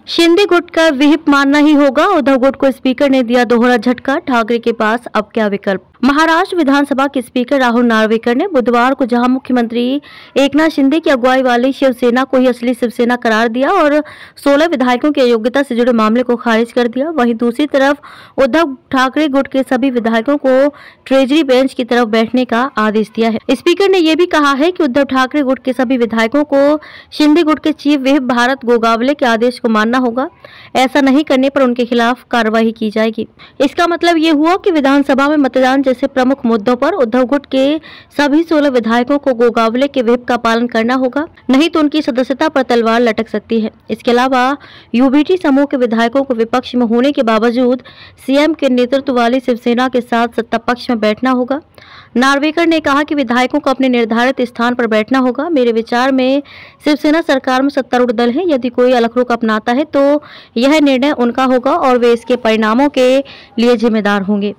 शिंदे गुट का विहिप मानना ही होगा। उद्धव गुट को स्पीकर ने दिया दोहरा झटका। ठाकरे के पास अब क्या विकल्प। महाराष्ट्र विधानसभा के स्पीकर राहुल नार्वेकर ने बुधवार को जहां मुख्यमंत्री एकनाथ शिंदे की अगुवाई वाली शिवसेना को ही असली शिवसेना करार दिया और 16 विधायकों की अयोग्यता से जुड़े मामले को खारिज कर दिया, वहीं दूसरी तरफ उद्धव ठाकरे गुट के सभी विधायकों को ट्रेजरी बेंच की तरफ बैठने का आदेश दिया है। स्पीकर ने यह भी कहा है कि उद्धव ठाकरे गुट के सभी विधायकों को शिंदे गुट के चीफ व्हिप भारत गोगावले के आदेश को मानना होगा। ऐसा नहीं करने पर उनके खिलाफ कार्रवाई की जाएगी। इसका मतलब ये हुआ कि विधानसभा में मतदान जैसे प्रमुख मुद्दों पर उद्धव गुट के सभी 16 विधायकों को गोगावले के व्हिप का पालन करना होगा, नहीं तो उनकी सदस्यता पर तलवार लटक सकती है। इसके अलावा यूबीटी समूह के विधायकों को विपक्ष में होने के बावजूद सीएम के नेतृत्व वाली शिवसेना के साथ सत्ता पक्ष में बैठना होगा। नार्वेकर ने कहा कि विधायकों को अपने निर्धारित स्थान पर बैठना होगा। मेरे विचार में शिवसेना सरकार में सत्तारूढ़ दल है। यदि कोई अलग रुख अपनाता है तो यह निर्णय उनका होगा और वे इसके परिणामों के लिए जिम्मेदार होंगे।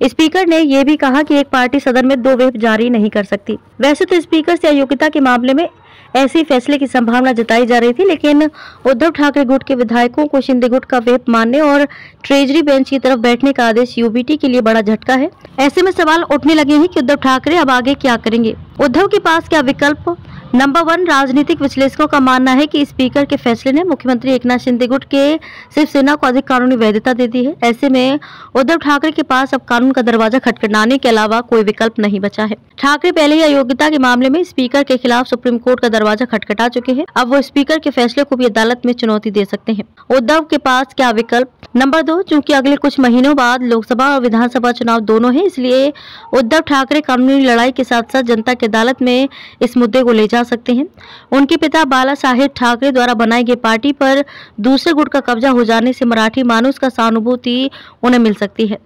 स्पीकर ने यह भी कहा कि एक पार्टी सदन में 2 व्हिप जारी नहीं कर सकती। वैसे तो स्पीकर से अयोग्यता के मामले में ऐसे फैसले की संभावना जताई जा रही थी, लेकिन उद्धव ठाकरे गुट के विधायकों को शिंदे गुट का व्हिप मानने और ट्रेजरी बेंच की तरफ बैठने का आदेश यूबीटी के लिए बड़ा झटका है। ऐसे में सवाल उठने लगे हैं कि उद्धव ठाकरे अब आगे क्या करेंगे। उद्धव के पास क्या विकल्प। नंबर 1, राजनीतिक विश्लेषकों का मानना है कि स्पीकर के फैसले ने मुख्यमंत्री एकनाथ शिंदे गुट के शिवसेना को अधिक कानूनी वैधता दे दी है। ऐसे में उद्धव ठाकरे के पास अब कानून का दरवाजा खटखटाने के अलावा कोई विकल्प नहीं बचा है। ठाकरे पहले ही अयोग्यता के मामले में स्पीकर के खिलाफ सुप्रीम कोर्ट का दरवाजा खटखटा चुके हैं। अब वो स्पीकर के फैसले को भी अदालत में चुनौती दे सकते हैं। उद्धव के पास क्या विकल्प। नंबर 2, चूंकि अगले कुछ महीनों बाद लोकसभा और विधानसभा चुनाव दोनों हैं, इसलिए उद्धव ठाकरे कानूनी लड़ाई के साथ साथ जनता की अदालत में इस मुद्दे को ले जा सकते हैं। उनके पिता बाला साहेब ठाकरे द्वारा बनाई गई पार्टी पर दूसरे गुट का कब्जा हो जाने से मराठी मानुस का सहानुभूति उन्हें मिल सकती है।